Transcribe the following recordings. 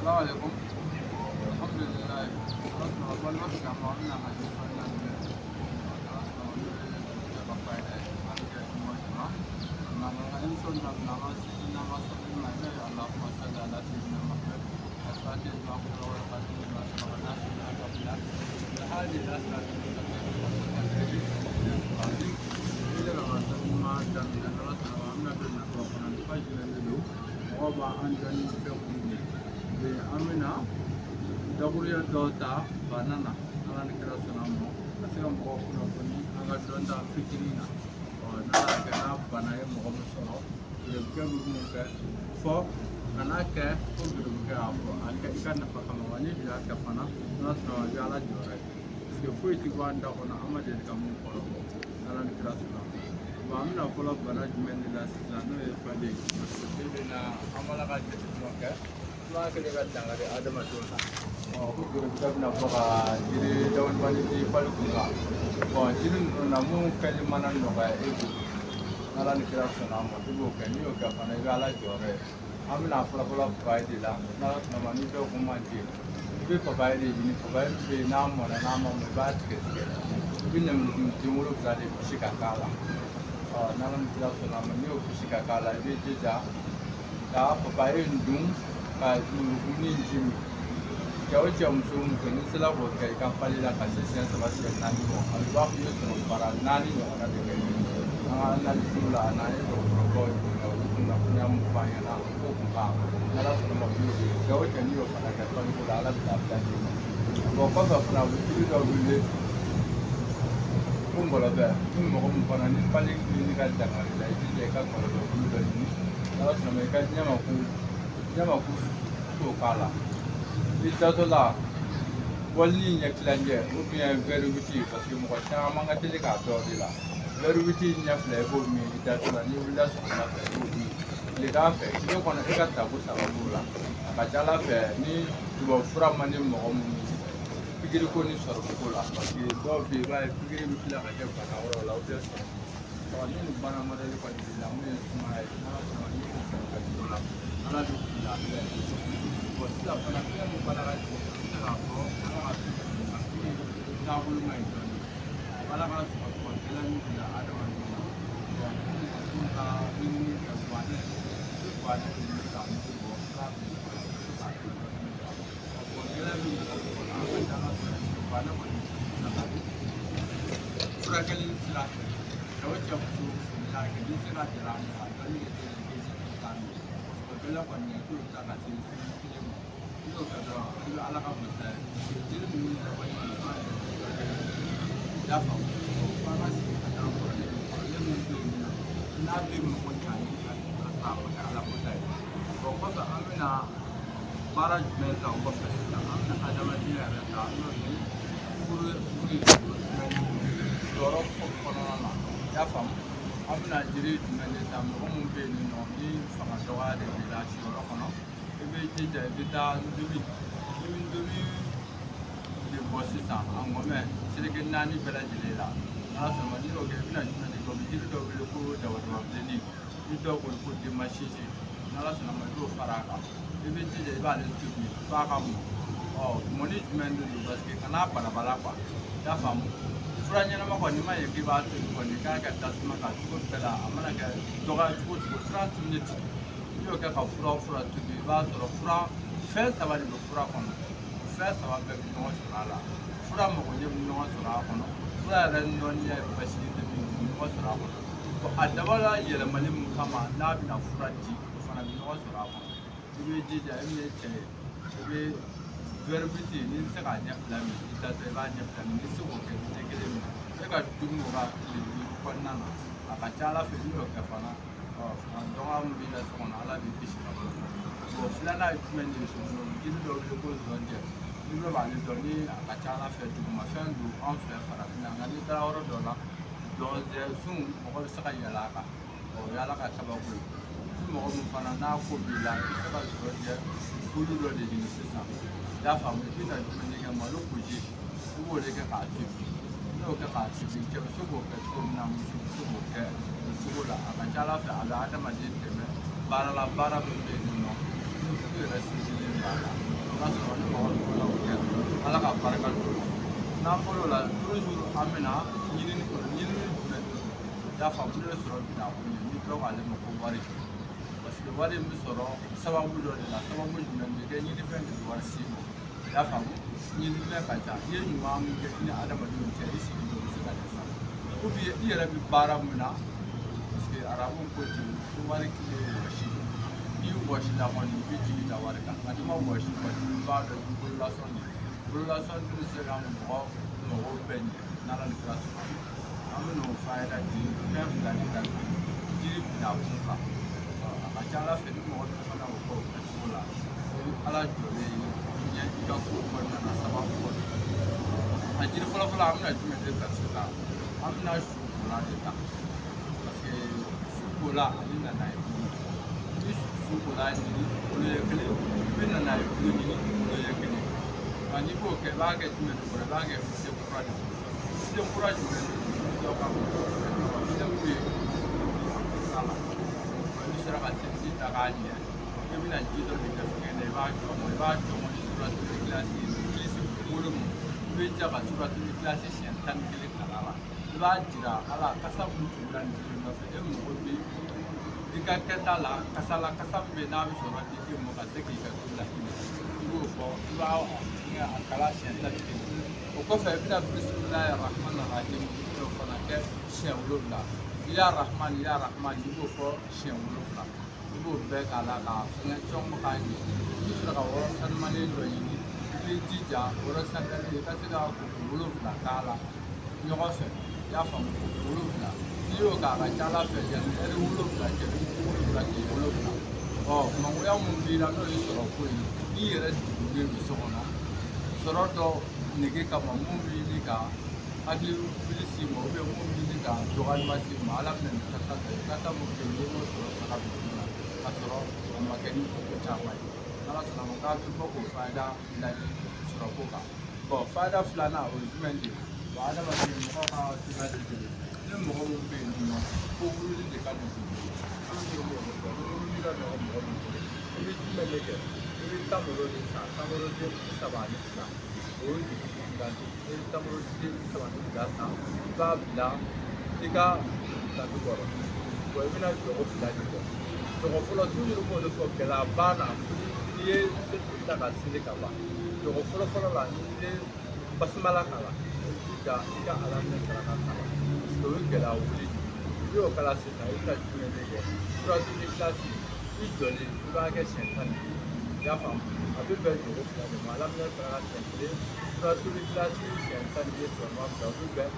السلام عليكم. الحمد لله. خلصنا أول وقت عملنا مع الفايدا خلصنا الفايدا ما ننسون ما صلينا عليه اللهم صل على سيدنا محمد الفاتح لما قبل والخاتم لما سبق الناس من أقبل هذه الأسئلة إذا ما دمنا خلصنا وعملنا بالنسبة الفجر له وضع أنجاني بقومي بأمنا دغريا دوتا بانانا أنا نكرا سنامو أسيام بقونا بني أنا دونتا فكرينا ونلا كنا بنايا مقام سنو يبقى بقومك فوق أنا كم بقومك أبو أنا كإكان نفكر مواني جا كفنا ناس نوجا على جوري سيفوي تبان دهونا أما جد كمو كلو أنا نكرا سنامو وأمنا فلو بنا جمعني لاسلانو يفادي سيدنا أملا كجد سنوك ما كده jangan ada masalah. Aku kita nak buka jadi daun balik di Palukula. Jadi namu kali mana nak itu, nalar kira senama tu bukan ni okey apa ni gala jore. Kami nak pula faida lah. Nalar nama ni tu kumanti. Ibu faida ini faida ni nama membuat kerja. Ibu nama jumlah berada di Chicago. Nalar kira senama ni okey Chicago. Ibu jadi dah faida ni ini jim jauh jam sum sum sila buat kayak kapal ila kasih siapa sebab nani mo alibak itu semua para nani mo ada dekat nani sula nani tu berkau itu nak punya mupanya nak buka nalar semua itu jauh jadi orang pada kapal itu dah ada lagi bukan apa itu dah boleh boleh ber mau bukan ni paling ini kan jangan itu jika kalau boleh ini nalar semua mereka nyamaku tu kala. Itu tu lah. Wali ni kelanja, upaya verifikasi pasal muka sama mangga tadi kata dia lah. Verifikasi ni flevo mi, itu tu lah ni udah sama flevo mi. Lihat fe, itu kalau kita tahu sama pula. Kacalah fe, ni dua foura mana mau mi. Pikir kau ni sorok pula. Pasal dua foura, pikir mesti lah kerja pada orang laut dia. Kalau ni mana mana dia pada dia, mungkin semua nama ni kerja lah. Anak tu tidak ada. Bosnya pada kita pada hari kita apa? Kita belum main. Pada kalau sekolah kita ni tidak ada orang. Kita ini kawan ini kita mesti boslah. Kita ni apa jangan pada mana. Surah kali surah. Kalau jam tu surah kali surah jalan ada ni kita kalau punya tu tak kasih itu kata itu ala kamu saya jadi mungkin apa yang mana dapat apa sih ada apa yang mungkin nabi mungkin apa ala kita pokok tak amina para mereka ubah kita amina ada macam ada ini puri dorong konon dapat amina jadi dengan tamu mungkin ini sama doa dari relasi orang kono, ibu jadi kita dulu di posisi angome, sedikit nani belajar lah. Nasi mana ni okey, bina jadi kau jadi kau boleh kau jawab ni, itu kau boleh di masjid. Nasi nama itu faraka, ibu jadi balik tu ni, fakamu. Management tu basik kenapa nak balapa? Dah faham. Furanya nama kau ni mah yang kita kau ni kan kita semua kan cukup bela, amanah kan doa cukup 30 minit. Yo ka foura tu di ba so foura fait ça va le foura kono fait ça va be no sala foura mo ko nyem no sala kono foura ran no ni ya ba shi de bi no sala kono ko adabala yele malim kama na bi na foura ji fana bi no sala kono bi ji ja mi ce bi verbiti ni se ka nya flam ni ta te ba nya flam ni so ko ke te ke ni e ka dum mo ba ni ko na na aka chala fe ni ka fana doa bila sekolah ala di sini. Filana itu menjadi jadi dua puluh zonje. Ini balik doni kacala fetu macam tu anfer pada pinangan ini terlalu orang dola. Zonje sung mungkin sekali yalaka. Yalaka sebab itu. Mungkin mufana nafu bila sebab zonje kudu dua di sini sisa. Dah faham itu nak menjadi malu puji. Subuh lagi kacip. Itu ke kacip. Jika subuh ke subuh ke subuh lah. Kacala fe ada macam ni. Bara berbeda, itu rasa sendiri. Nafolo la toujours amena ñini da famu le soro bina ko ni to ale mo ko wari parce que wari mi soro sababu do la sababu jumɛn de ke ñini fɛn de wari si mo da famu ñini le ka ca ye ñuma mi ke ni adamadenw cɛ i sigi do se ka kɛ sa ou bien i yɛrɛ bi baara min na parce que arabu ko ten ko wari kile wɔsi ni wɔsi la kɔni i bɛ jigi da wari kan nka n'i ma wɔsi kɔni i b'a dɔn i bololasɔn de bololasɔn tɛ se ka mɔgɔw bɛɛ ɲɛ n'ala ni kira sɔnna an bɛ n'o faida di fɛn fila de ka jiri bina kun kan a ka ca ala fɛ ni mɔgɔ min fana o kɔ o kɛcogo la ala jɔlen ɲɛ i ka ko kɔnɔna na sababu kɔnɔ a jiri fɔlɔfɔlɔ an bɛna jumɛn de ta sisan an bɛna su kola de ta parce que su kola ani nana ye ni su kola ɲini olu ye kelen i bɛ nana ye olu ɲini olu ye kelen nka n'i b'o kɛ i b'a kɛ jumɛn de kɔrɔ i b'a kɛ fiden kura de fiden kura jumɛn de dɔ ka fiden kuru ye sala n'i sera ka ji ta k'a ɲɛ i bɛna ji dɔ de kɛ fɛngɛ na i b'a jɔmɔ ni suratuli kilasi kilisi kunkolo mun i bɛ ja ka suratuli kilasi siɲɛ 11 kala la i b'a jira ala kasa mun tun bɛ nin jiri nɔfɛ e mago bɛ i ka kɛta la kasa min bɛ n'a bɛ sɔrɔ di e ma ka se k'i ka ko laɲini i b'o fɔ i b'a a kala siɲɛ 11 o kɔfɛ i bɛna bisimilahi rahmani rahim dɔ fana kɛ siɲɛ 7 ya rahman i b'o fɔ siɲɛ 7 i b'o bɛɛ k'a la k'a fɛngɛ cɔngɔ k'a ɲɛ i sɔrɔ ka wɔrɔ sanumalen dɔ ɲini i b'i jija wɔrɔ sanuyalen i ka se ka koko 7 k'a la ɲɔgɔn fɛ i y'a faamu koko 7 n'i y'o k'a ka ca ala fɛ yanni ɛri 7 cɛ i bɛ 7 mangoya mun b'i la n'o ye sɔrɔ ko ye n'i yɛrɛ dugulen don so kɔnɔ sɔrɔ dɔ nege kama mun b'i ni ka hakili wuli s'i ma mun b'i ni ka dɔgɔyalima s'i ma ala bɛna nin kasa ta kasa mun kɛ n'i y'o sɔrɔ saga dugu la ka sɔrɔ a ma kɛ ni ko caman ye n'ala sɔnna ma k'a bɛ bɔ k'o faida lajɛ sɔrɔ ko kan faida filanan o ye jumɛn de ye adamaden mɔgɔ ka sira tɛ kelen ni mɔgɔ min bɛ yen nɔ ko wulili de ka nɔgɔn an bɛ mɔgɔ fɔ ni wulili ka nɔgɔn mɔgɔ min bolo i bɛ jumɛn de kɛ i bɛ tamaro de san tamaro den 32 o ye dugu dilanti i bɛ tamaro den 32 san i b'a bila i ka datu kɔrɔ i bɛna jɔgo 2 de kɛ jɔgo fɔlɔ toujours b'o de fɔ gɛlɛya b'a la n'i ye ta ka seli ka ban jɔgo fɔlɔ la n'i ye basumala k'a la jija i ka ala minɛ saraka k'a la o ye gɛlɛya wuli n'i y'o kala sisan i bɛna jumɛn de kɛ suratuli kilasi i jɔlen i b'a kɛ siɲɛ 10 i y'a faamu a bɛ bɛn jɔgo 2 de ma ala minɛ saraka siɲɛ 1 suratuli kilasi siɲɛ 10 sɔrɔma 2 o bɛ bɛn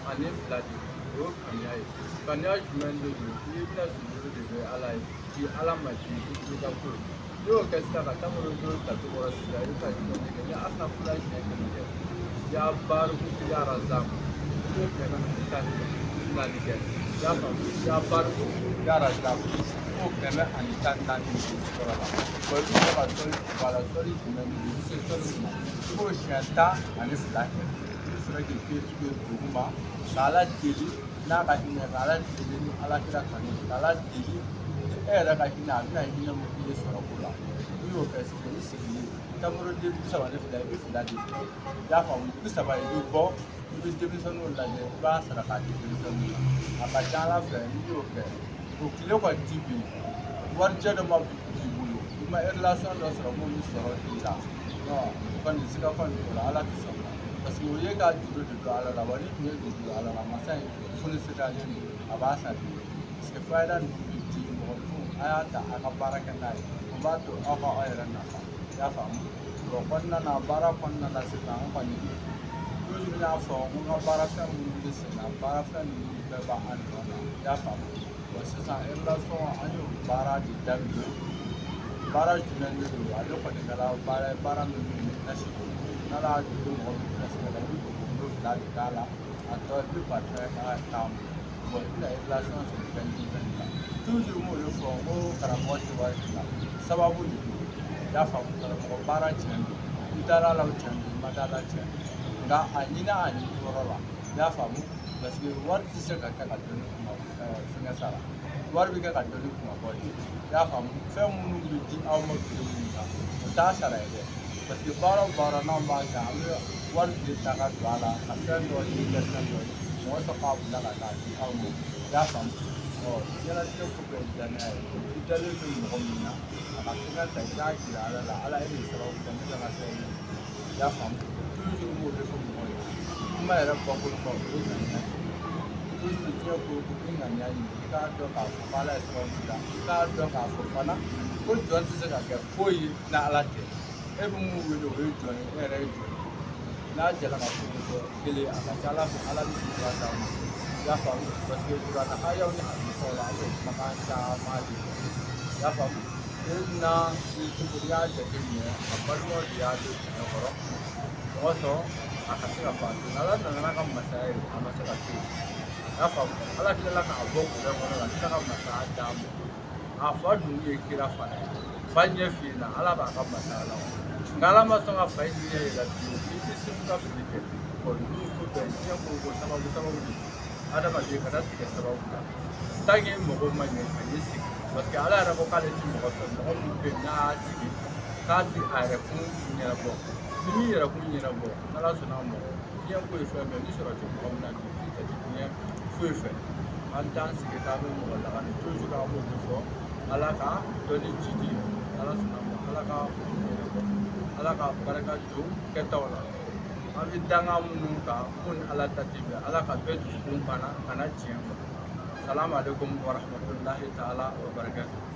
22 de o ye kaniya ye kaniya jumɛn de don i bɛna sujuru de kɛ ala ye k'i ala ma ci i ka ko n'i y'o kɛ sisan ka tamaro don tatu kɔrɔ sisan i bɛ ka jumɛn de kɛ ni asafula siɲɛ 1 kɛ ya bariku ya razaku i b'o kɛ naani kɛ ya faamu ya bariku ya razaku i b'o 114 sɔrɔ la i bɛ se ka sɔli tugu a la sɔli jumɛn de don i bɛ se sɔli min ma i b'o siɲɛ 12 kɛ i bɛ sɔrɔ k'i to duguma k'a la deli n'a ka hinɛ k'a la deli ni alakira kanu k'a la deli ni e yɛrɛ ka hinɛ a bɛna hinɛ mun k'i ye sɔrɔ ko la n'i y'o kɛ sisan i sigilen tamoroden 32 i bɛ fila de kɛ i y'a faamu 30 i bɛ bɔ i bɛ denmisɛnninw lajɛ i b'a sara k'a di denmisɛnninw ma a ka ca ala fɛ n'i y'o kɛ o tile kɔni t'i bin warijɛ dɔ ma b'i bolo i ma relation dɔ sɔrɔ mun bɛ sɔrɔ i la kɔni siga kɔni o la ala tɛ sɔn parce que o ye ka juru de don ala la wa ni tun ye juru don ala la masa in fonisiralen don a b'a sara parce que faida ninnu bɛ di mɔgɔ kun a y'a ta a ka baara kɛ n'a ye o b'a to aw ka aw yɛrɛ nafa i y'a faamu kɔnɔna na baara kɔnɔna na sisan an kɔni toujours n y'a fɔ n ko n ka baarafɛn minnu bɛ sen na baarafɛn ninnu bɛɛ b'an nɔ na i y'a faamu sisan relation an y'o baara de daminɛ baara jumɛn de don ale kɔni kɛra baara min bɛ nasi n'ala y'a juru mɔgɔ min na sɛgɛn i bɛ koko 7 de k'a la a tɔ i bɛ parfait k'a k'a ma i bɛna relation sɔrɔ fɛn jumɛn de la toujours n b'o de fɔ n ko karamɔgɔ tɛ wari dilan sababu de don i y'a faamu karamɔgɔ baara tiɲɛ don i taara la o tiɲɛ don i ma taa la tiɲɛ nka a ɲini yɔrɔ la i y'a faamu parce que wari tɛ se ka kɛ ka dɔnni kuma fɛngɛ sara wari bɛ kɛ ka dɔnni kuma bɔ de i y'a faamu fɛn minnu bɛ di aw ma tile minnu kan o t'a sara ye dɛ parce que baara o baara n'an b'a kɛ an bɛ wari de ta ka don a la ka fɛn dɔ ye kɛ fɛn dɔ ye mɔgɔ sɔrɔ k'a bila ka taa di aw ma i y'a faamu diɲɛlatigɛ ko bɛɛ ye danaya ye i dalen bɛ mɔgɔ min na a ka fɛn ta i k'a jira ala la ala e de sababu kɛ ne ka fɛn ye i y'a faamu toujours m'o de fɔ mɔgɔ ye kuma yɛrɛ bakuru fɔ o ye ŋaniya ye toujours diɲɛ ko i ŋaniya ɲini i k'a dɔn k'a fɔ ko ala ye sababu la i k'a dɔn k'a fɔ fana ko jɔn tɛ se ka kɛ foyi ye ni ala tɛ e bɛ mun wele o ye jɔn ye e yɛrɛ ye jɔn ye n'a jɛla ka ko kɛ kelen a ka ca ala fɛ ala bɛ sutura d'a ma i y'a faamu parce que kuranna ayaw ni hadisaw la an bɛ kumakan caman de fɔ i y'a faamu e bɛna sugu n'i y'a jateminɛ a balimaw de y'a don kɛmɛ kɔrɔ o b'a sɔrɔ a ka se ka faatu ala nana n'a ka masaya ye a ma se ka to yen i y'a faamu ala tilala k'a bɔ kɛmɛ kɔnɔ la a tila ka masaya d'a ma a fa dun ye kira fana ye fa ɲɛ f'i ɲɛna ala b'a ka masaya la nka ala ma sɔn ka fa ɲɛ yɛlɛ fiyewu i tɛ se ka fili kɛ ninnu ko bɛɛ diɲɛ ko sababu de adamaden kana tigɛ sababu la mɔgɔ ma ɲɛ ka ɲɛ sigi parce que ala yɛrɛ ko k'ale ti mɔgɔ fɛ mɔgɔ min bɛ n'a y'a sigi k'a ti a yɛrɛ kun ɲɛnabɔ ni min yɛrɛ kun ɲɛnabɔ n'ala sɔnna a mɔgɔ diɲɛ ko ye fɛn bɛɛ ni sɔrɔ tɛ mɔgɔ min na bi i jate diɲɛ foyi fɛ an t'an sigi k'an bɛ mɔgɔ lagani toujours an b'o de fɔ ala ka dɔnni jidi ala sɔnna a ma ala ka ɲɛnabɔ ala ka barika don kɛtaw la an bɛ danga minnu kan mun ni ala ta tɛ bɛn ala ka bɛɛ dusukun bana kana tiɲɛ kɔ salamu aleykum wa rahmatulahi taala wa barakatuh